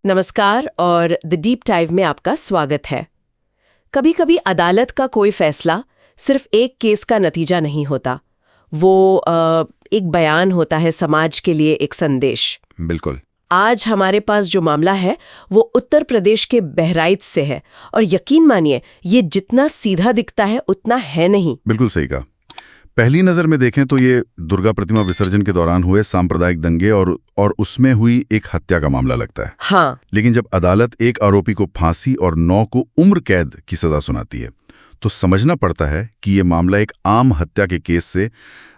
नमस्कार और the deep dive में आपका स्वागत है। कभी कभी अदालत का कोई फैसला सिर्फ एक केस का नतीजा नहीं होता, वो एक बयान होता है, समाज के लिए एक संदेश। बिल्कुल। आज हमारे पास जो मामला है वो उत्तर प्रदेश के बहराइच से है, और यकीन मानिए ये जितना सीधा दिखता है उतना है नहीं। बिल्कुल सही कहा। पहली नजर में देखें तो ये दुर्गा प्रतिमा विसर्जन के दौरान हुए सांप्रदायिक दंगे और उसमें हुई एक हत्या का मामला लगता है। हाँ। लेकिन जब अदालत एक आरोपी को फांसी और 9 को उम्र कैद की सजा सुनाती है तो समझना पड़ता है कि ये मामला एक आम हत्या के केस से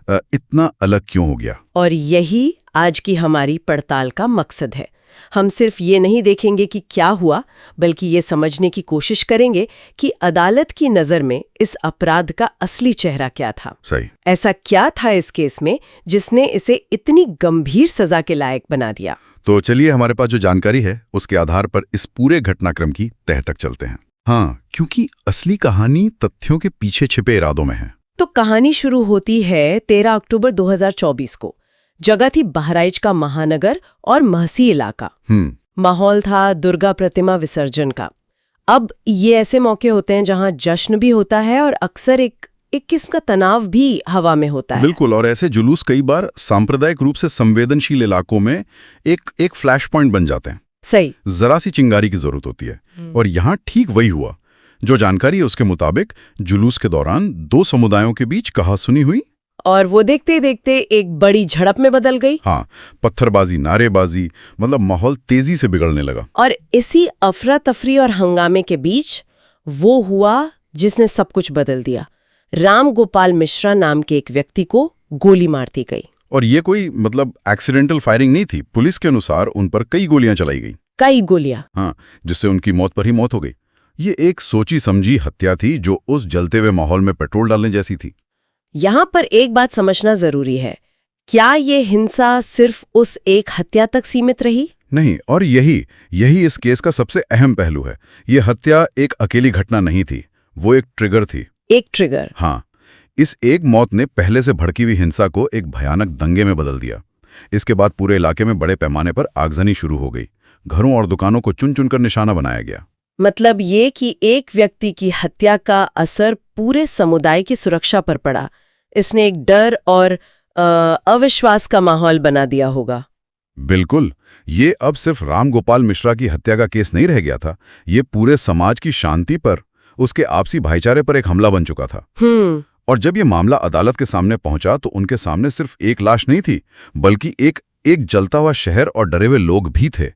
इतना अलग क्यों हो गया। और यही आज की हमारी पड़ताल का मकसद है। हम सिर्फ ये नहीं देखेंगे कि क्या हुआ, बल्कि ये समझने की कोशिश करेंगे कि अदालत की नज़र में इस अपराध का असली चेहरा क्या था। सही। ऐसा क्या था इस केस में जिसने इसे इतनी गंभीर सजा के लायक बना दिया। तो चलिए हमारे पास जो जानकारी है उसके आधार पर इस पूरे घटनाक्रम की तह तक चलते हैं। हाँ, क्योंकि असली कहानी तथ्यों के पीछे छिपे इरादों में है। तो कहानी शुरू होती है 13 अक्टूबर 2024 को। जगह थी बहराइच का महानगर और महसी इलाका। माहौल था दुर्गा प्रतिमा विसर्जन का। अब ये ऐसे मौके होते हैं जहां जश्न भी होता है और अक्सर एक किस्म का तनाव भी हवा में होता है। बिल्कुल। और ऐसे जुलूस कई बार सांप्रदायिक रूप से संवेदनशील इलाकों में एक फ्लैश पॉइंट बन जाते हैं। सही। जरा सी चिंगारी की जरूरत होती है। और यहाँ ठीक वही हुआ। जो जानकारी है उसके मुताबिक जुलूस के दौरान 2 समुदायों के बीच कहासुनी हुई और वो देखते देखते एक बड़ी झड़प में बदल गई। हाँ, पत्थरबाजी, नारेबाजी, मतलब माहौल तेजी से बिगड़ने लगा। और इसी अफरा तफरी और हंगामे के बीच वो हुआ जिसने सब कुछ बदल दिया। राम गोपाल मिश्रा नाम के एक व्यक्ति को गोली मार दी गई। और ये कोई एक्सीडेंटल फायरिंग नहीं थी। पुलिस के अनुसार उन पर कई गोलियां चलाई गई। कई गोलियां? हाँ, जिससे उनकी मौत पर ही मौत हो गई। ये एक सोची समझी हत्या थी जो उस जलते हुए माहौल में पेट्रोल डालने जैसी थी। यहाँ पर एक बात समझना जरूरी है। क्या ये हिंसा सिर्फ उस एक हत्या तक सीमित रही? नहीं, और यही इस केस का सबसे अहम पहलू है। ये हत्या एक अकेली घटना नहीं थी, वो एक ट्रिगर थी। एक ट्रिगर? हाँ। इस एक मौत ने पहले से भड़की हुई हिंसा को एक भयानक दंगे में बदल दिया। इसके बाद पूरे इलाके में बड़े पैमाने पर आगजनी शुरू हो गई। घरों और दुकानों को चुन चुनकर निशाना बनाया गया। मतलब ये कि एक व्यक्ति की हत्या का असर पूरे समुदाय की सुरक्षा पर पड़ा। इसने एक डर और अविश्वास का माहौल बना दिया होगा। बिल्कुल। ये अब सिर्फ राम गोपाल मिश्रा की हत्या का केस नहीं रह गया था। ये पूरे समाज की शांति पर, उसके आपसी भाईचारे पर एक हमला बन चुका था। और जब ये मामला अदालत के सामने पहुंचा तो उनके सामने सिर्फ एक लाश नहीं थी, बल्कि एक जलता हुआ शहर और डरे हुए लोग भी थे।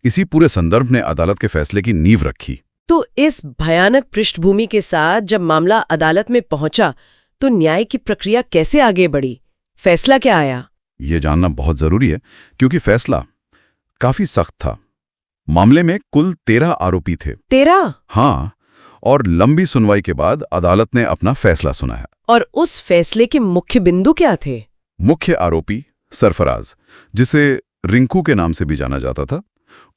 इसी पूरे संदर्भ ने अदालत के फैसले की नींव रखी। तो इस भयानक पृष्ठभूमि के साथ जब मामला अदालत में पहुंचा तो न्याय की प्रक्रिया कैसे आगे बढ़ी? फैसला क्या आया? ये जानना बहुत जरूरी है, क्योंकि फैसला काफी सख्त था। मामले में कुल 13 आरोपी थे। 13? हाँ। और लंबी सुनवाई के बाद अदालत ने अपना फैसला सुनाया। और उस फैसले के मुख्य बिंदु क्या थे? मुख्य आरोपी सरफराज, जिसे रिंकू के नाम से भी जाना जाता था,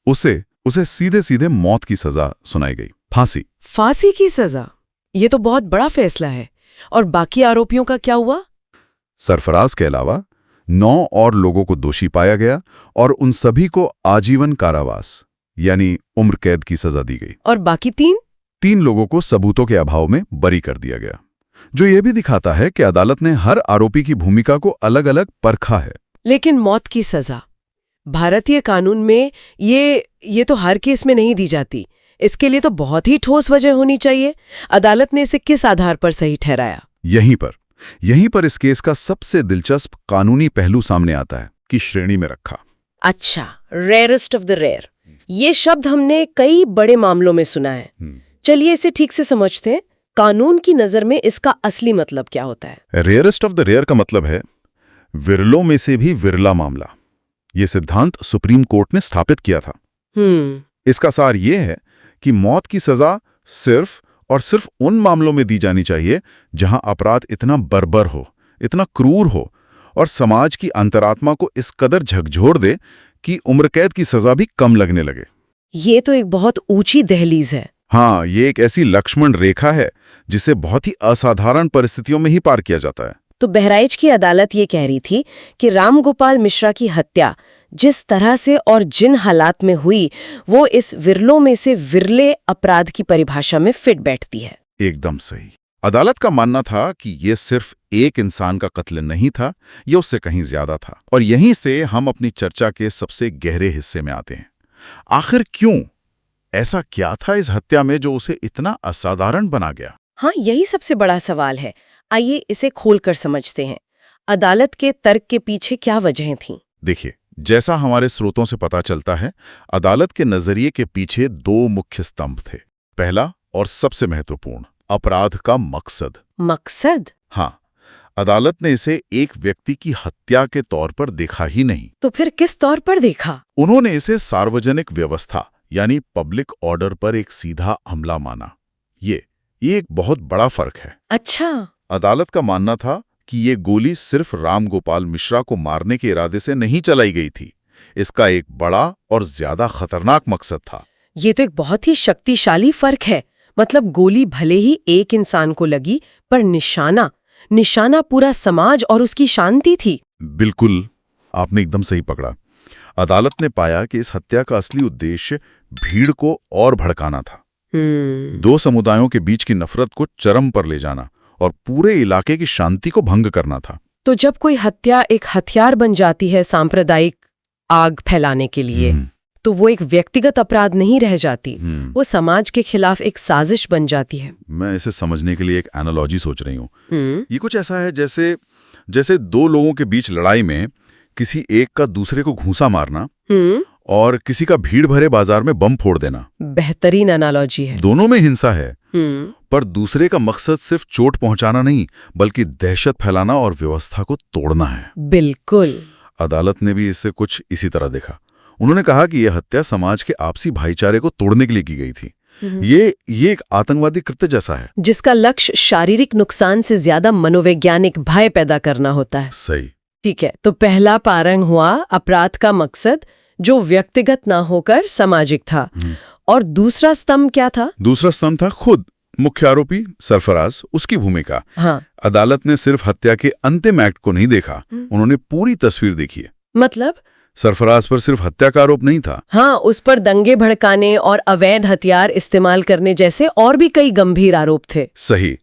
उसे सीधे सीधे मौत की सजा सुनाई गई। फांसी की सजा? ये तो बहुत बड़ा फैसला है। और बाकी आरोपियों का क्या हुआ? सरफराज के अलावा 9 और लोगों को दोषी पाया गया और उन सभी को आजीवन कारावास यानी उम्र कैद की सजा दी गई। और बाकी 3 लोगों को सबूतों के अभाव में बरी कर दिया गया, जो यह भी दिखाता है कि अदालत ने हर आरोपी की भूमिका को अलग अलग परखा है। लेकिन मौत की सजा भारतीय कानून में ये तो हर केस में नहीं दी जाती। इसके लिए तो बहुत ही ठोस वजह होनी चाहिए। अदालत ने इसे किस आधार पर सही ठहराया? यहीं पर इस केस का सबसे दिलचस्प कानूनी पहलू सामने आता है कि श्रेणी में रखा। अच्छा, रेयरेस्ट ऑफ द रेयर। ये शब्द हमने कई बड़े मामलों में सुना है। चलिए इसे ठीक से समझते हैं। कानून की नजर में इसका असली मतलब क्या होता है? रेयरेस्ट ऑफ द रेयर का मतलब है विरलों में से भी विरला मामला। ये सिद्धांत सुप्रीम कोर्ट ने स्थापित किया था। इसका सार ये है कि मौत की सजा सिर्फ और सिर्फ उन मामलों में दी जानी चाहिए जहां अपराध इतना बर्बर हो, इतना क्रूर हो और समाज की अंतरात्मा को इस कदर झकझोर दे कि उम्र कैद की सजा भी कम लगने लगे। ये तो एक बहुत ऊंची दहलीज है। हाँ, ये एक ऐसी लक्ष्मण रेखा है जिसे बहुत ही असाधारण परिस्थितियों में ही पार किया जाता है। तो बहराइच की अदालत ये कह रही थी कि राम गोपाल मिश्रा की हत्या जिस तरह से और जिन हालात में हुई वो इस विरलों में से विरले अपराध की परिभाषा में फिट बैठती है। एकदम सही। अदालत का मानना था कि ये सिर्फ एक इंसान का कत्ल नहीं था, ये उससे कहीं ज्यादा था। और यहीं से हम अपनी चर्चा के सबसे गहरे हिस्से में आते हैं। आखिर क्यों? ऐसा क्या था इस हत्या में जो उसे इतना असाधारण बना गया? हाँ, यही सबसे बड़ा सवाल है। आइए इसे खोलकर समझते हैं। अदालत के तर्क के पीछे क्या वजहें थीं? देखिए, जैसा हमारे स्रोतों से पता चलता है, अदालत के नजरिए के पीछे दो मुख्य स्तंभ थे। पहला और सबसे महत्वपूर्ण, अपराध का मकसद। मकसद? हाँ, अदालत ने इसे एक व्यक्ति की हत्या के तौर पर देखा ही नहीं। तो फिर किस तौर पर देखा? उन्होंने इसे सार्वजनिक व्यवस्था यानी पब्लिक ऑर्डर पर एक सीधा हमला माना। ये एक बहुत बड़ा फर्क है। अच्छा। अदालत का मानना था कि ये गोली सिर्फ राम गोपाल मिश्रा को मारने के इरादे से नहीं चलाई गई थी। इसका एक बड़ा और ज्यादा खतरनाक मकसद था। ये तो एक बहुत ही शक्तिशाली फर्क है। मतलब गोली भले ही एक इंसान को लगी, पर निशाना पूरा समाज और उसकी शांति थी। बिल्कुल, आपने एकदम सही पकड़ा। अदालत ने पाया कि इस हत्या का असली उद्देश्य भीड़ को और भड़काना था। दो समुदायों के बीच की नफरत को चरम पर ले जाना और पूरे इलाके की शांति को भंग करना था। तो जब कोई हत्या एक हथियार बन जाती है सांप्रदायिक आग फैलाने के लिए, तो वो एक व्यक्तिगत अपराध नहीं रह जाती, वो समाज के खिलाफ एक साजिश बन जाती है। मैं इसे समझने के लिए एक एनालॉजी सोच रही हूँ। ये कुछ ऐसा है जैसे दो लोगों के बीच लड़ाई में किसी एक का दूसरे को घूंसा मारना और किसी का भीड़ भरे बाजार में बम फोड़ देना। बेहतरीन एनालॉजी है। दोनों में हिंसा है, पर दूसरे का मकसद सिर्फ चोट पहुंचाना नहीं, बल्कि दहशत फैलाना और व्यवस्था को तोड़ना है। बिल्कुल। अदालत ने भी इसे कुछ इसी तरह देखा। उन्होंने कहा कि यह हत्या समाज के आपसी भाईचारे को तोड़ने के लिए की गई थी। ये एक आतंकवादी कृत्य जैसा है, जिसका लक्ष्य शारीरिक नुकसान से ज्यादा मनोवैज्ञानिक भय पैदा करना होता है। सही। ठीक है, तो पहला पारंग हुआ अपराध का मकसद, जो व्यक्तिगत ना होकर सामाजिक था। और दूसरा स्तंभ क्या था? दूसरा स्तंभ था खुद मुख्य आरोपी सरफराज, उसकी भूमिका। हाँ। अदालत ने सिर्फ हत्या के अंतिम एक्ट को नहीं देखा, उन्होंने पूरी तस्वीर देखी है। मतलब सरफराज पर सिर्फ हत्या का आरोप नहीं था। हाँ, उस पर दंगे भड़काने और अवैध हथियार इस्तेमाल करने जैसे और भी कई गंभीर आरोप थे। सही।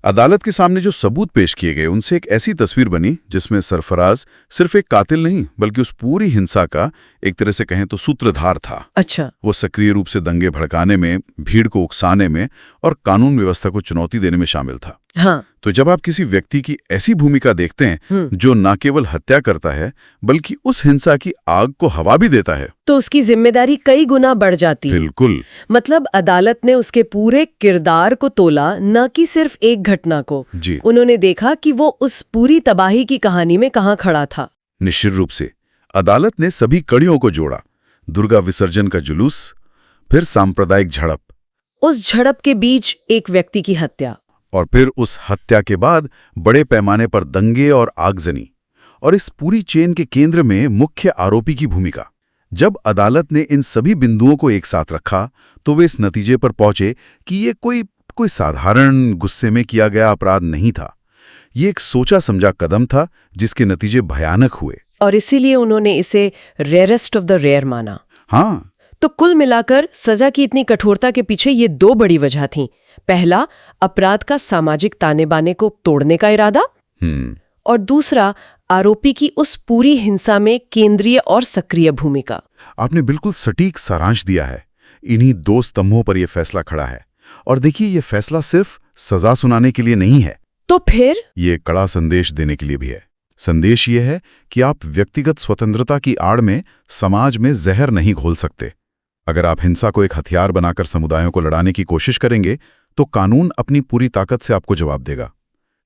अदालत के सामने जो सबूत पेश किए गए, उनसे एक ऐसी तस्वीर बनी जिसमें सरफराज सिर्फ एक कातिल नहीं, बल्कि उस पूरी हिंसा का एक तरह से कहें तो सूत्रधार था। अच्छा। वो सक्रिय रूप से दंगे भड़काने में, भीड़ को उकसाने में और कानून व्यवस्था को चुनौती देने में शामिल था। हाँ। तो जब आप किसी व्यक्ति की ऐसी भूमिका देखते हैं जो न केवल हत्या करता है, बल्कि उस हिंसा की आग को हवा भी देता है, तो उसकी जिम्मेदारी कई गुना बढ़ जाती है। बिल्कुल। मतलब अदालत ने उसके पूरे किरदार को तोला, न कि सिर्फ एक घटना को। जी। उन्होंने देखा कि वो उस पूरी तबाही की कहानी में कहाँ खड़ा था। निश्चित रूप से अदालत ने सभी कड़ियों को जोड़ा। दुर्गा विसर्जन का जुलूस, फिर सांप्रदायिक झड़प, उस झड़प के बीच एक व्यक्ति की हत्या, और फिर उस हत्या के बाद बड़े पैमाने पर दंगे और आगजनी, और इस पूरी चेन के केंद्र में मुख्य आरोपी की भूमिका। जब अदालत ने इन सभी बिंदुओं को एक साथ रखा, तो वे इस नतीजे पर पहुंचे कि ये कोई साधारण गुस्से में किया गया अपराध नहीं था। ये एक सोचा समझा कदम था जिसके नतीजे भयानक हुए। और इसीलिए उन्होंने इसे रेयरेस्ट ऑफ द रेयर माना। हाँ। तो कुल मिलाकर सजा की इतनी कठोरता के पीछे ये दो बड़ी वजह थीं। पहला, अपराध का सामाजिक ताने बाने को तोड़ने का इरादा, और दूसरा, आरोपी की उस पूरी हिंसा में केंद्रीय और सक्रिय भूमिका। आपने बिल्कुल सटीक सारांश दिया है। इन्हीं दो स्तंभों पर यह फैसला खड़ा है। और देखिए, यह फैसला सिर्फ सजा सुनाने के लिए नहीं है, तो फिर ये कड़ा संदेश देने के लिए भी है। संदेश ये है कि आप व्यक्तिगत स्वतंत्रता की आड़ में समाज में जहर नहीं घोल सकते। अगर आप हिंसा को एक हथियार बनाकर समुदायों को लड़ाने की कोशिश करेंगे, तो कानून अपनी पूरी ताकत से आपको जवाब देगा।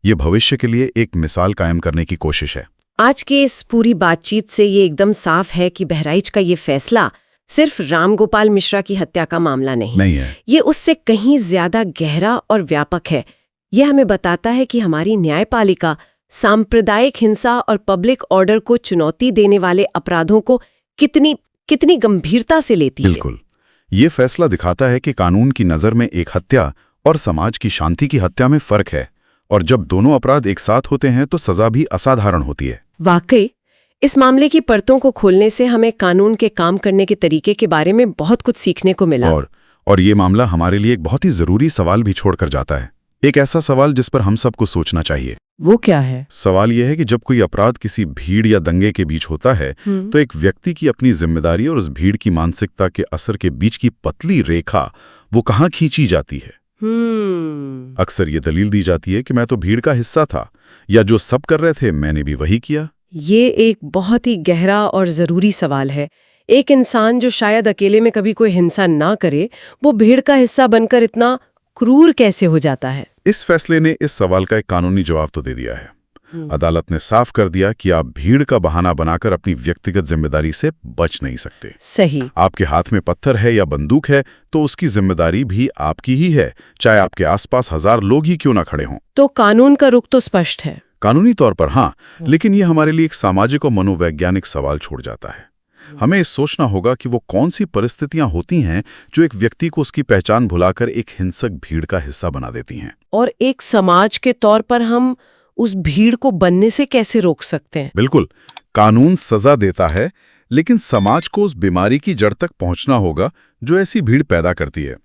ये भविष्य के लिए एक मिसाल कायम करने की कोशिश है। आज के इस पूरी बातचीत से ये एकदम साफ है कि बहराइच का ये फैसला सिर्फ राम गोपाल मिश्रा की हत्या का मामला नहीं है। ये उससे कहीं ज्यादा गहरा और व्यापक है। यह हमें बताता है कि हमारी न्यायपालिका सांप्रदायिक हिंसा और पब्लिक ऑर्डर को चुनौती देने वाले अपराधों को कितनी गंभीरता से लेती है। बिल्कुल। ये फैसला दिखाता है कि कानून की नज़र में एक हत्या और समाज की शांति की हत्या में फर्क है, और जब दोनों अपराध एक साथ होते हैं तो सजा भी असाधारण होती है। वाकई इस मामले की परतों को खोलने से हमें कानून के काम करने के तरीके के बारे में बहुत कुछ सीखने को मिला। और ये मामला हमारे लिए एक बहुत ही जरूरी सवाल भी छोड़कर जाता है, एक ऐसा सवाल जिस पर हम सबको सोचना चाहिए। वो क्या है? सवाल यह है कि जब कोई अपराध किसी भीड़ या दंगे के बीच होता है तो एक व्यक्ति की अपनी जिम्मेदारी और उस भीड़ की मानसिकता के असर के बीच की पतली रेखा वो कहाँ खींची जाती है। अक्सर ये दलील दी जाती है कि मैं तो भीड़ का हिस्सा था, या जो सब कर रहे थे मैंने भी वही किया। ये एक बहुत ही गहरा और जरूरी सवाल है। एक इंसान जो शायद अकेले में कभी कोई हिंसा ना करे, वो भीड़ का हिस्सा बनकर इतना क्रूर कैसे हो जाता है? इस फैसले ने इस सवाल का एक कानूनी जवाब तो दे दिया है। अदालत ने साफ कर दिया कि आप भीड़ का बहाना बनाकर अपनी व्यक्तिगत जिम्मेदारी से बच नहीं सकते। सही। आपके हाथ में पत्थर है या बंदूक है तो उसकी जिम्मेदारी भी आपकी ही है, चाहे आपके आसपास 1000 लोग ही क्यों ना खड़े हों। तो कानून का रुख तो स्पष्ट है। कानूनी तौर पर हाँ, लेकिन ये हमारे लिए एक सामाजिक और मनोवैज्ञानिक सवाल छोड़ जाता है। हमें इस सोचना होगा कि वो कौन सी परिस्थितियां होती हैं जो एक व्यक्ति को उसकी पहचान भुलाकर एक हिंसक भीड़ का हिस्सा बना देती हैं। और एक समाज के तौर पर हम उस भीड़ को बनने से कैसे रोक सकते हैं? बिल्कुल, कानून सजा देता है, लेकिन समाज को उस बीमारी की जड़ तक पहुंचना होगा जो ऐसी भीड़ पैदा करती है।